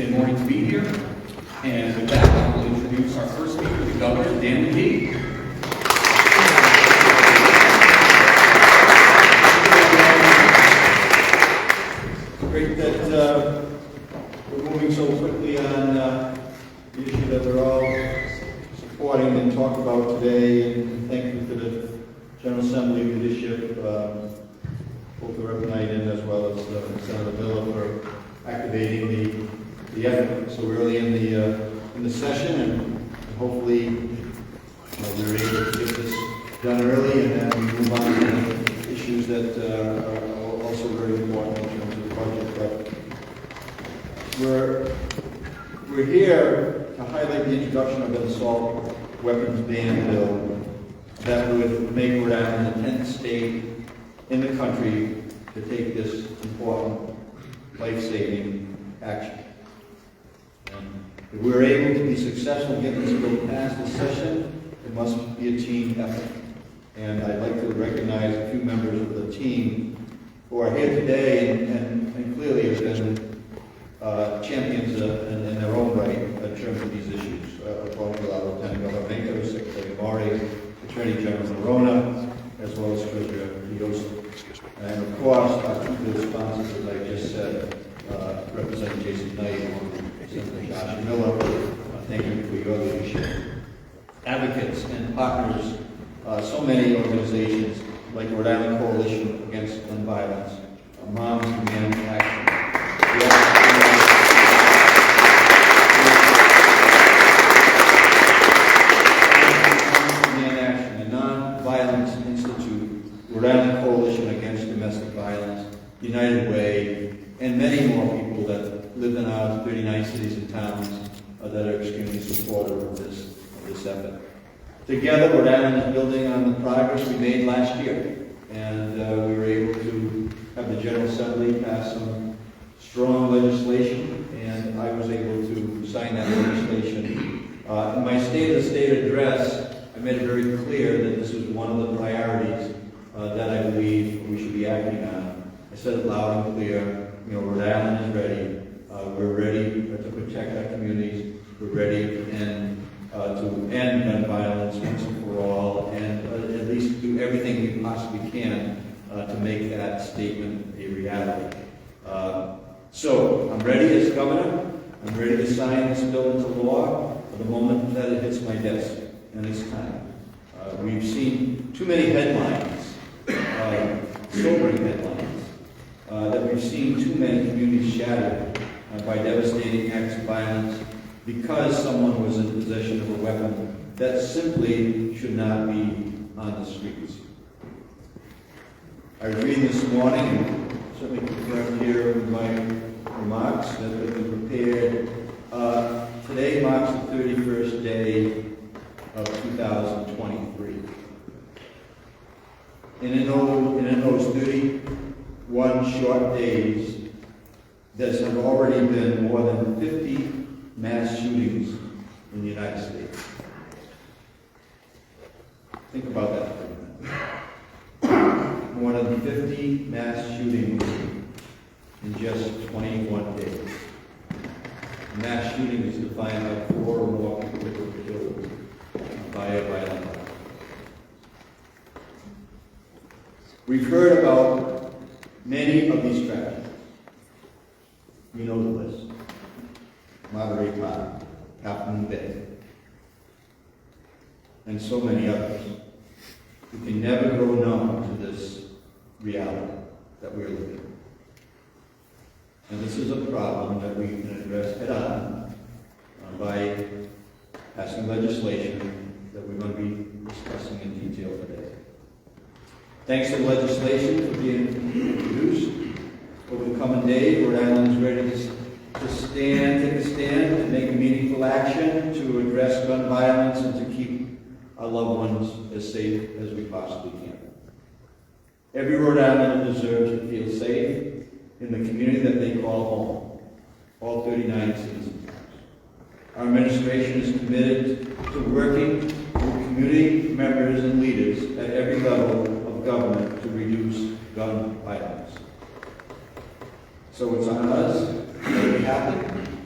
and morning to be here. And with that, I will introduce our first speaker, the Governor, Dan McKee. Great that we're moving so quickly on the issue that we're all supporting and talk about today. And thank you to the General Assembly leadership, both the Rep. Knight and as well as Senator Miller for activating the effort so early in the session, and hopefully we were able to get this done early and then move on to the issues that are also very important in terms of the budget. But we're here to highlight the introduction of an assault weapons ban bill that would make Rhode Island the 10th state in the country to take this important life-saving action. And if we're able to be successful in getting this bill passed this session, it must be a team effort. And I'd like to recognize a few members of the team who are here today and clearly have been champions in their own right in terms of these issues. Lieutenant Governor Benko, Secretary Maury, Attorney General Verona, as well as Treasurer Yost. And of course, our two bill sponsors, as I just said, Representative Jason Knight and Senator Josh Miller. Thank you for your leadership. Advocates and partners, so many organizations like Rhode Island Coalition Against Gun Violence, Moms Demand Action. Rhode Island Coalition Against Domestic Violence, United Way, and many more people that live in our 39 cities and towns that are extremely supportive of this effort. Together, Rhode Island is building on the progress we made last year, and we were able to have the General Assembly pass some strong legislation, and I was able to sign that legislation. In my State of the State address, I made it very clear that this was one of the priorities that I believe we should be acting on. I said it loud and clear, Rhode Island is ready. We're ready to protect our communities. We're ready to end gun violence once and for all, and at least do everything we possibly can to make that statement a reality. So I'm ready as governor. I'm ready to sign this bill into law the moment that it hits my desk, and it's time. We've seen too many headlines, sobering headlines, that we've seen too many communities shattered by devastating acts of violence because someone was in possession of a weapon that simply should not be on the streets. I was reading this morning, and certainly confirmed here with my remarks that have been prepared. Today marks the 31st day of 2023. And in those 31 short days, there have already been more than 50 mass shootings in the United States. Think about that for a minute. More than 50 mass shootings in just 21 days. A mass shooting is defined by 4 or more people who were killed by a violent act. We've heard about many of these tragedies. You know the list. Monterey Park, Half Moon Bay, and so many others. We can never grow numb to this reality that we're living in. And this is a problem that we can address head on by passing legislation that we're going to be discussing in detail today. Thanks to the legislation for being introduced over the coming days, Rhode Island is ready to take a stand, to make meaningful action, to address gun violence, and to keep our loved ones as safe as we possibly can. Every Rhode Islander deserves to feel safe in the community that they call home, all 39 cities and towns. Our administration is committed to working with community members and leaders at every level of government to reduce gun violence. So it's on us to make it happen.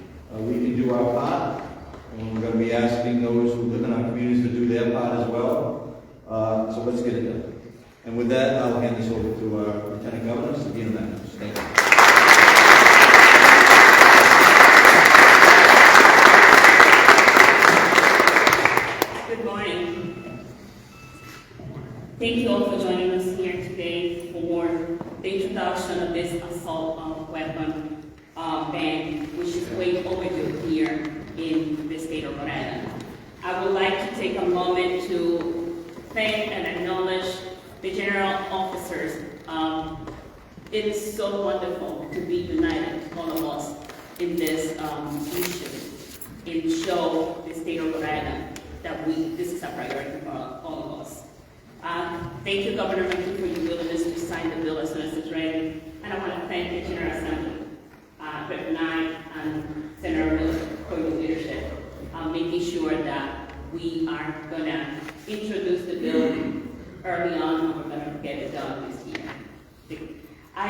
do our part. And we're going to be asking those who live in our communities to do their part as well. So let's get it done. And with that, I'll hand this over to our Lieutenant Governor, Sabina Mathews. Thank you. Good morning. Thank you all for joining us here today for the introduction of this assault weapon ban, which is way overdue here in the state of Rhode Island. I would like to take a moment to thank and acknowledge the general officers. It is so wonderful to be united, all of us, in this issue, and show the state of Rhode Island that this is a priority for all of us. Thank you, Governor McKee, for your willingness to sign the bill as soon as it's ready. And I want to thank the General Assembly, Rep. Knight and Senator Miller for your leadership, making sure that we are going to introduce the bill early on, and we're going to get it done this year. I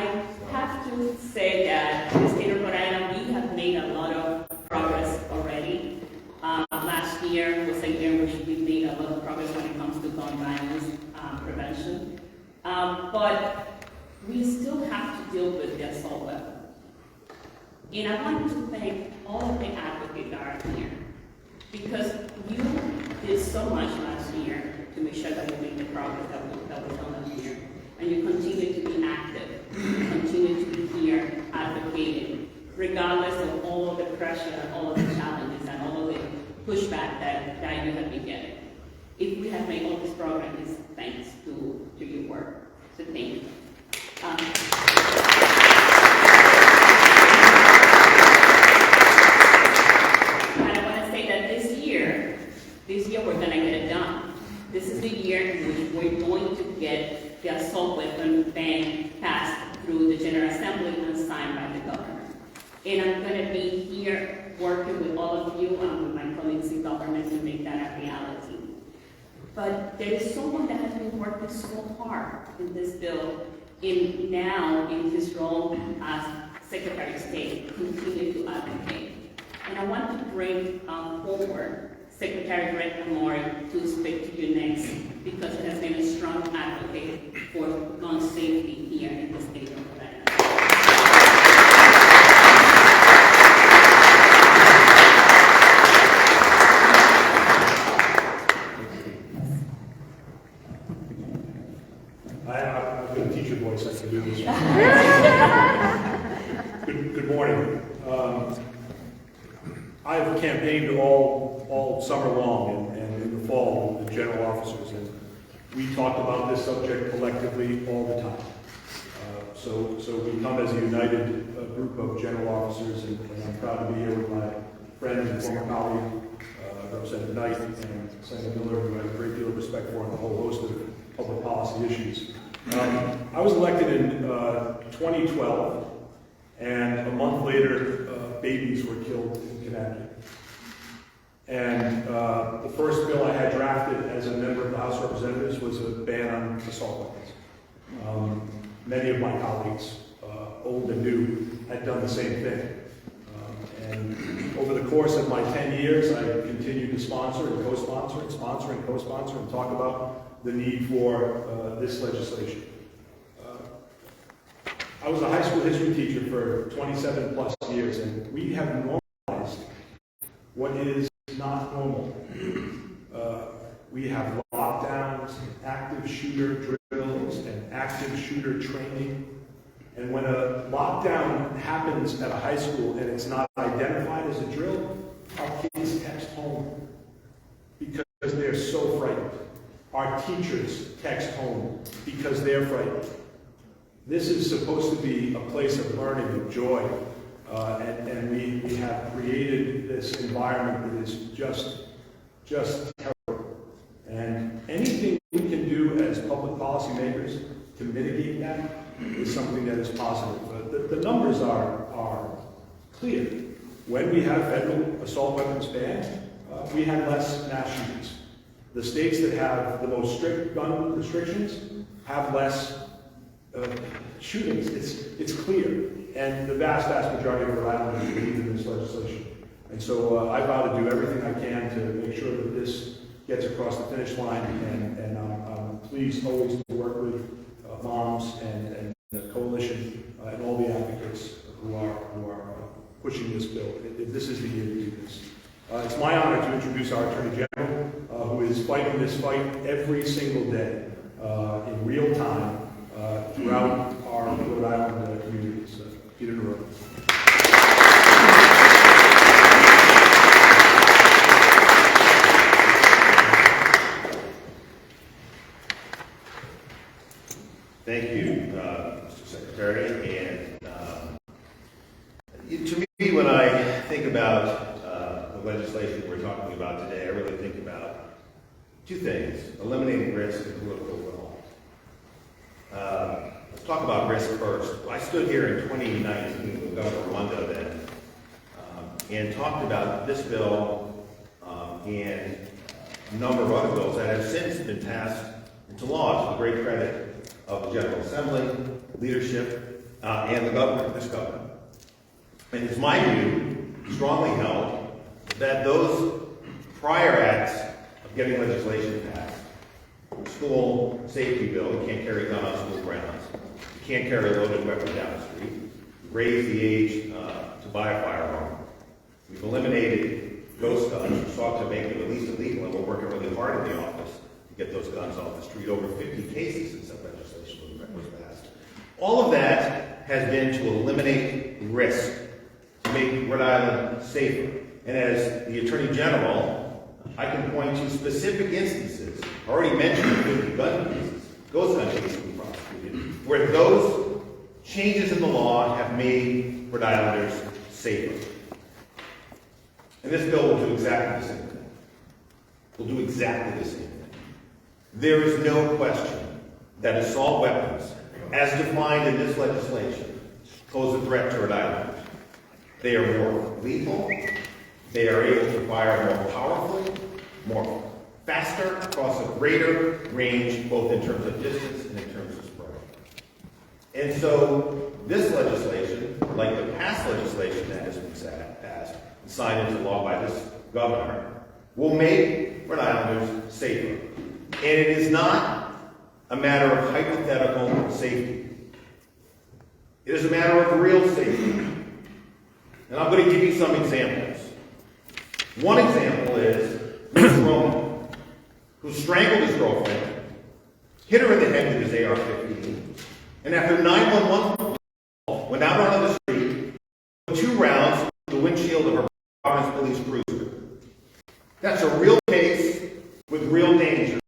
have to say that in the state of Rhode Island, we have made a lot of progress already. Last year was a year in which we made a lot of progress when it comes to gun violence prevention. But we still have to deal with the assault weapon. And I want to thank all of the advocates that are here, because you did so much last year to make sure that we make the progress that was done last year. And you continue to be active, you continue to be here advocating, regardless of all of the pressure and all of the challenges and all of the pushback that you have been getting. If we have made all this progress, it's thanks to your work. So thank you. And I want to say that this year we're going to get it done. This is the year in which we're going to get the assault weapon ban passed through the General Assembly and signed by the governor. And I'm going to be here working with all of you and with my colleagues in government to make that a reality. But there is someone that has been working so hard in this bill, now in his role as Secretary of State, continue to advocate. And I want to bring forward Secretary Greg Amore to speak to you next, because he has been a strong advocate for gun safety here in the state of Rhode Island. I've got a teacher voice, I can do this. Good morning. I've campaigned all summer long and in the fall with the general officers, and we talk about this subject collectively all the time. So we come as a united group of general officers, and I'm proud to be here with my friend and former colleague, Representative Knight, and Senator Miller, who I have a great deal of respect for on a whole host of public policy issues. I was elected in 2012, and a month later, babies were killed in Connecticut. And the first bill I had drafted as a member of the House of Representatives was a ban on assault weapons. Many of my colleagues, old and new, had done the same thing. And over the course of my 10 years, I continued to sponsor and co-sponsor and sponsor and co-sponsor and talk about the need for this legislation. I was a high school history teacher for 27 plus years, and we have normalized what is not normal. We have lockdowns, active shooter drills, and active shooter training. And when a lockdown happens at a high school and it's not identified as a drill, our kids text home because they're so frightened. Our teachers text home because they're frightened. This is supposed to be a place of learning and joy, and we have created this environment that is just terrible. And anything we can do as public policy makers to mitigate that is something that is positive. The numbers are clear. When we have federal assault weapons banned, we have less mass shootings. The states that have the most strict gun restrictions have less shootings. It's clear. And the vast majority of Rhode Islanders believe in this legislation. And so I vow to do everything I can to make sure that this gets across the finish line, and I'm pleased always to work with moms and the coalition and all the advocates who are pushing this bill. This is the year to do this. It's my honor to introduce our Attorney General, who is fighting this fight every single day in real time throughout our Rhode Island communities. Peter DeRoe. Thank you, Mr. Secretary. And to me, when I think about the legislation we're talking about today, I really think about two things: eliminating risk and political will. Let's talk about risk first. I stood here in 2019 with Governor Raimondo then and talked about this bill and a number of other bills that have since been passed into law, to the great credit of the General Assembly, leadership, and the governor, this governor. And it's my view, strongly held, that those prior acts of getting legislation passed, school safety bill, you can't carry a gun on school grounds, you can't carry a loaded weapon down the street, raise the age to buy a firearm, we've eliminated ghost guns, we sought to make them at least illegal, and we're working really hard in the office to get those guns off the street. Over 50 cases since that legislation was passed. All of that has been to eliminate risk, to make Rhode Island safer. And as the Attorney General, I can point to specific instances, already mentioned 50 gun cases, ghost gun cases we prosecuted, where those changes in the law have made Rhode Islanders safer. And this bill will do exactly the same thing. Will do exactly the same thing. There is no question that assault weapons, as defined in this legislation, pose a threat to Rhode Island. They are more lethal, they are able to fire more powerfully, more faster, across a greater range, both in terms of distance and in terms of spread. And so this legislation, like the past legislation that has been passed and signed into law by this governor, will make Rhode Islanders safer. And it is not a matter of hypothetical safety. It is a matter of real safety. And I'm going to give you some examples. One example is Mr. Roman, who strangled his girlfriend, hit her in the head with his AR-15, and after 911 call, went out onto the street, put 2 rounds through the windshield of her Providence police cruiser. That's a real case with real danger.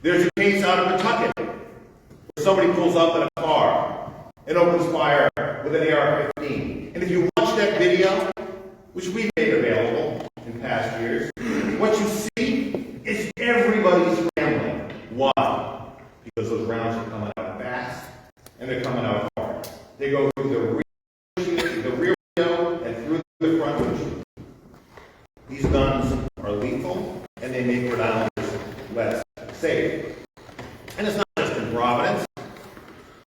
There's a case out of Pawtucket where somebody pulls up in a car and opens fire with an AR-15. And if you watch that video, which we've made available in past years, what you see is everybody scrambling. Why? Because those rounds are coming out fast and they're coming out hard. They go through the rear window and through the front windshield. These guns are lethal and they make Rhode Islanders less safe. And it's not just in Providence.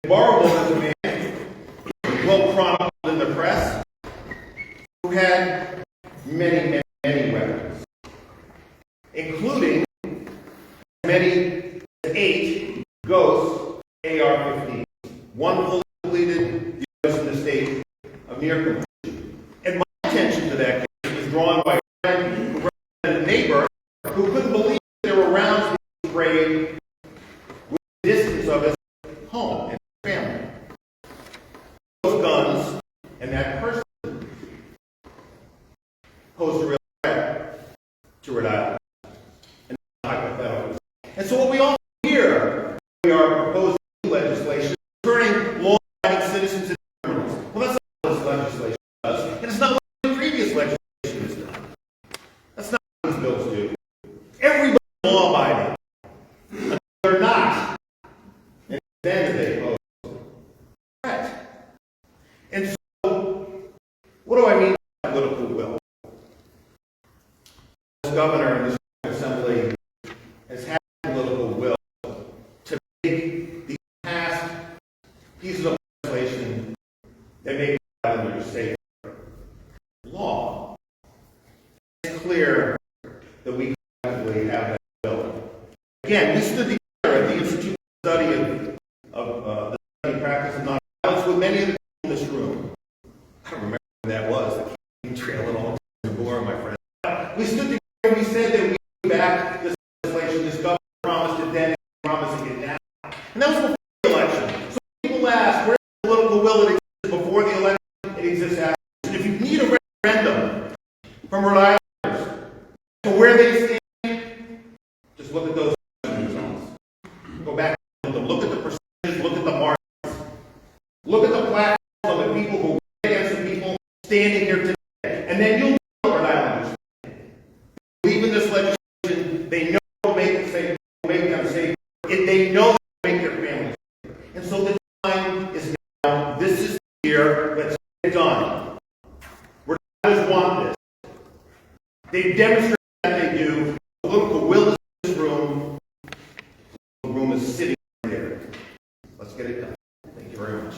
Barrable is a man, well chronicled in the press, who had many weapons, including many as 8 ghost AR-15s. One fully completed, the others in the state of near completion. And my attention to that case was drawn by a friend who represented a neighbor who couldn't believe there were rounds being sprayed with the distance of his home and family. Those guns and that person posed a real threat to Rhode Island. And hypothetical. And so what we all hear, we are proposing legislation turning law-abiding citizens into criminals. Well, that's not what this legislation does, and it's not what the previous legislation has done. That's not what these bills do. Everybody's law-abiding. Until they're not. And then they pose a threat. And so, what do I mean by political will? This governor and this assembly has had political will to make these past pieces of legislation that make Islanders safer law. It's clear that we collectively have that ability. Again, we stood together at the Institute of Study of the Study and Practice of Nonviolence with many of the people in this room. I don't remember when that was. The campaign trail and all the before, my friend. We stood together and we said that we would back this legislation. This government promised it then, promising it now. And that was before the election. So people ask, where's the political will that existed before the election? It exists after. And if you need a referendum from Rhode Islanders to where they stand, just look at those results. Go back and look at the percentages, look at the margins, look at the platforms of the people who went against the people standing here today. And then you'll know what Rhode Islanders believe in this legislation. They know what will make them safe. They know they make their families safe. And so the time is now. This is the year. Let's get it done. Rhode Islanders want this. They demonstrate that they do. The political will is in this room. The room is sitting there. Let's get it done. Thank you very much.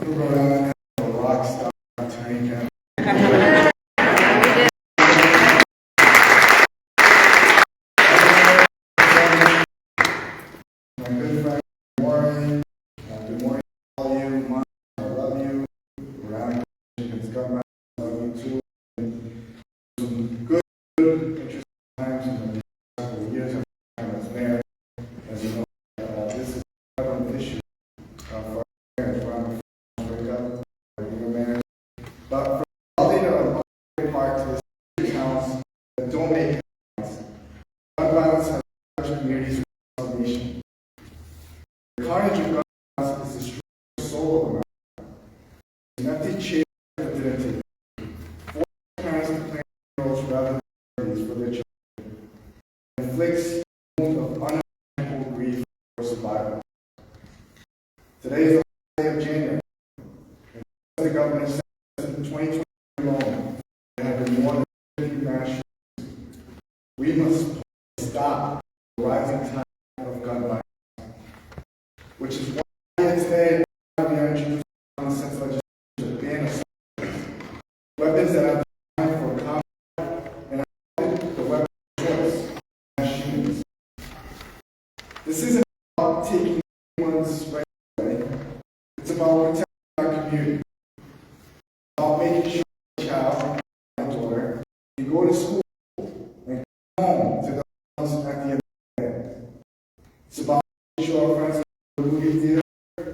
Rhode Island, a rock star attorney general. My good friend Warren, good morning to all you. Mom, I love you. Rhode Island government, I love you too. Some good, interesting times in the couple of years as mayor. As you know, this is a government issue for our parents around the but for all the other parts of the towns that don't make headlines, gun violence has touched communities across the nation. The carnage of gun violence is destroying the soul of America. An empty chair that didn't take it. Forcing parents to plan roles rather than priorities for their children. It inflicts wounds of unimaginable grief for survival. Today is the day of January. The government says in 2020 alone, there have been more than 50 mass shootings. We must stop the rising tide of gun violence, which is why today we are introducing common sense legislation to ban assault weapons that are designed for combat and the weapon of choice, mass shootings. This isn't about taking anyone's right away. It's about protecting our community. About making sure the child, my daughter, can go to school and come home to the house at the end of the day. It's about making sure our friends can go to the movie theater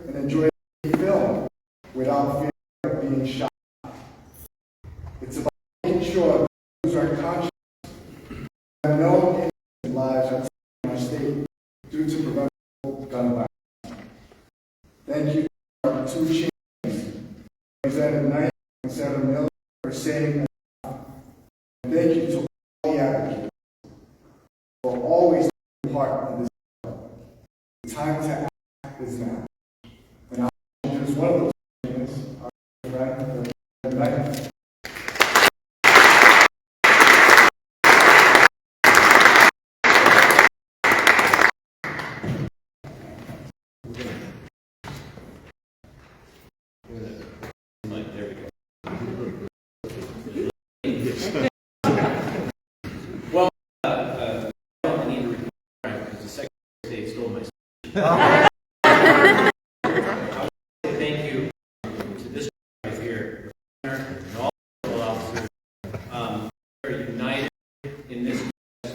and enjoy a film without fear of being shot. It's about making sure that we use our conscience that no innocent lives are taken in our state due to preventable gun violence. Thank you to our two champions, Representative Knight and Senator Miller, for saying that. And thank you to all the advocates for always being part of this. The time to act is now. And I'll introduce one of those things, our friend, Knight. Well, I don't need to repeat because the Secretary of State stole my speech. I want to thank you to this right here, and all the officers. We are united in this to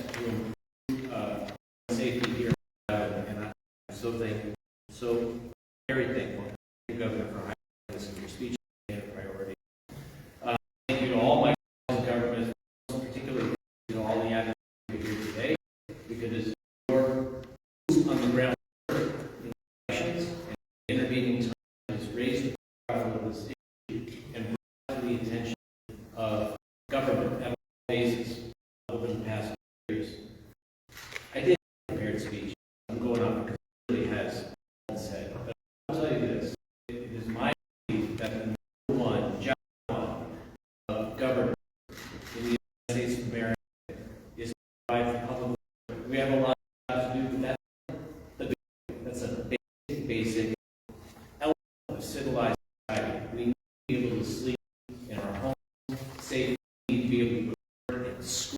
improve safety here, and I'm so thankful. So very thankful. Thank you, Governor, for highlighting this in your speech and a priority. Thank you to all my colleagues in government, particularly to all the advocates here today, because your boots on the ground in elections and intervening time has raised the profile of this issue and brought to the attention of government at all bases over the past years. I did a prepared speech. I'm going on because it really has been said. But I'll tell you this. It is my belief that the number one job of government in the United States of America is provide for public. We have a lot to do with that. That's a basic element of civilized society. We need to be able to sleep in our homes safely. We need to be able to work in school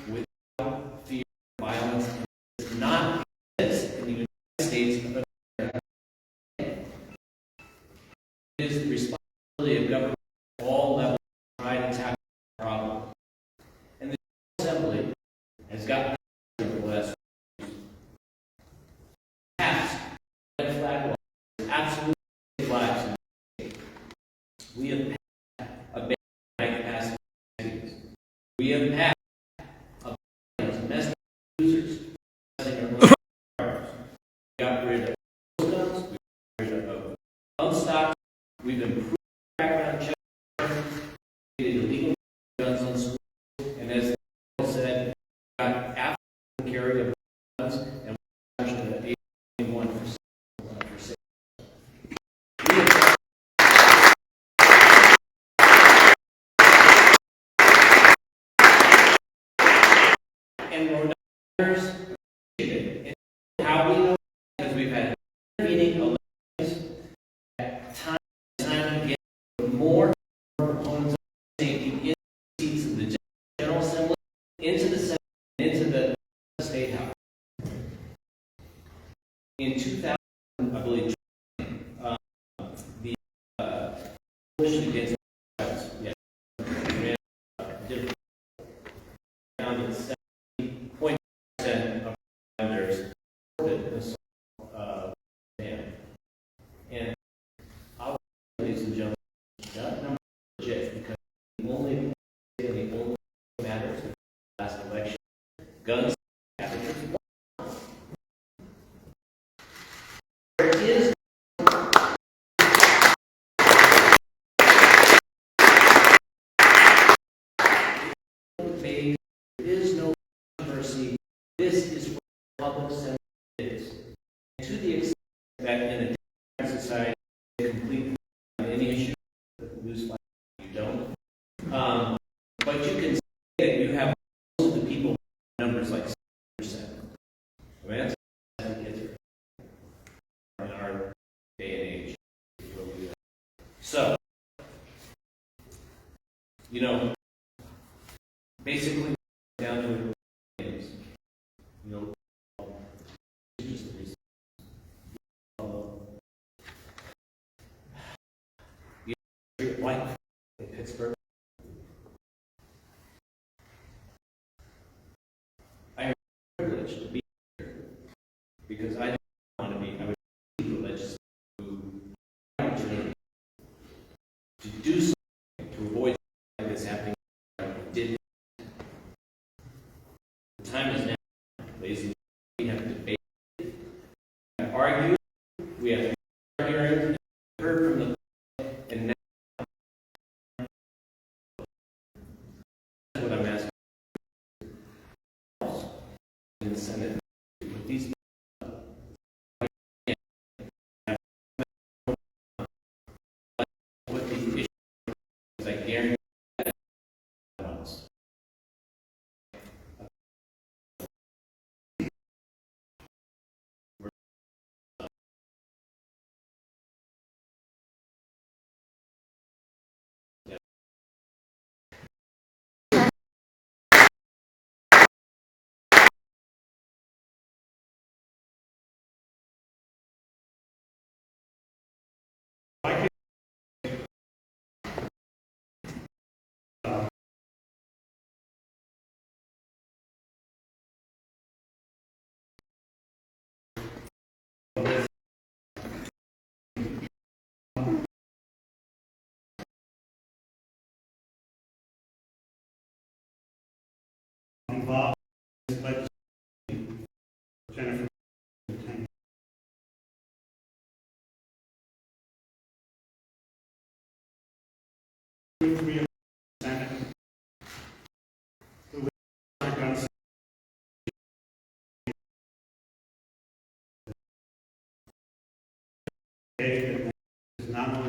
without fear of violence. It does not exist in the United States of America. It is the responsibility of government at all levels to try to tackle the problem. And the Assembly has gotten for the last passed red flag law. Absolutely flags in the state. We have passed a ban on high capacity cities. We have passed a ban on domestic users possessing our own firearms. We got rid of guns. We got rid of gun stocks. We've improved background checks. We did illegal guns on schools. And as the bill said, we got after carry of guns and we got 81 for sale. And Rhode Islanders appreciate it. And how we know, because we've had intervening elections at time and time again, more proponents of safety in the seats of the General Assembly, into the Senate, into the State House. In 2000, I believe, the coalition against violence, did found that 70% of Islanders supported this ban. And I'll, ladies and gentlemen, that number is legit because the only matters in the last election, guns, averages, there is no controversy. This is what public sentiment is. And to the extent that in a democratic society, they completely on any issue, lose fight, you don't. But you can say that you have most of the people numbers like 6%. I mean, that's how the kids are in our day and age. So, you know, basically down to things. You know, just the reason. The white in Pittsburgh. I am privileged to be here because I don't want to be. I would be privileged to do something to avoid something like this happening. Did. The time is now, ladies and gentlemen. We have debated, we have argued, we have hearings, heard from the public, and now that's what I'm asking in the Senate with these what the issue is. I guarantee that else. Involved in this legislation, Jennifer. We have Senate who are going to say is not only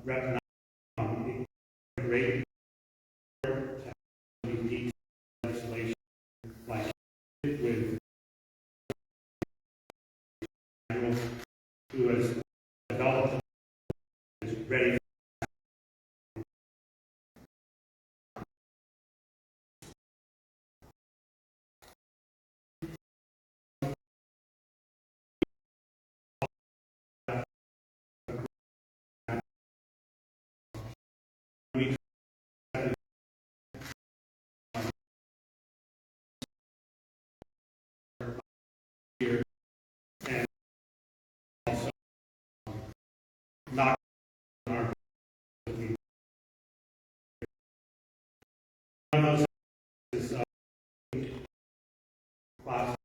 recognize great teach legislation like with who has developed is ready. And also not our one of those is class.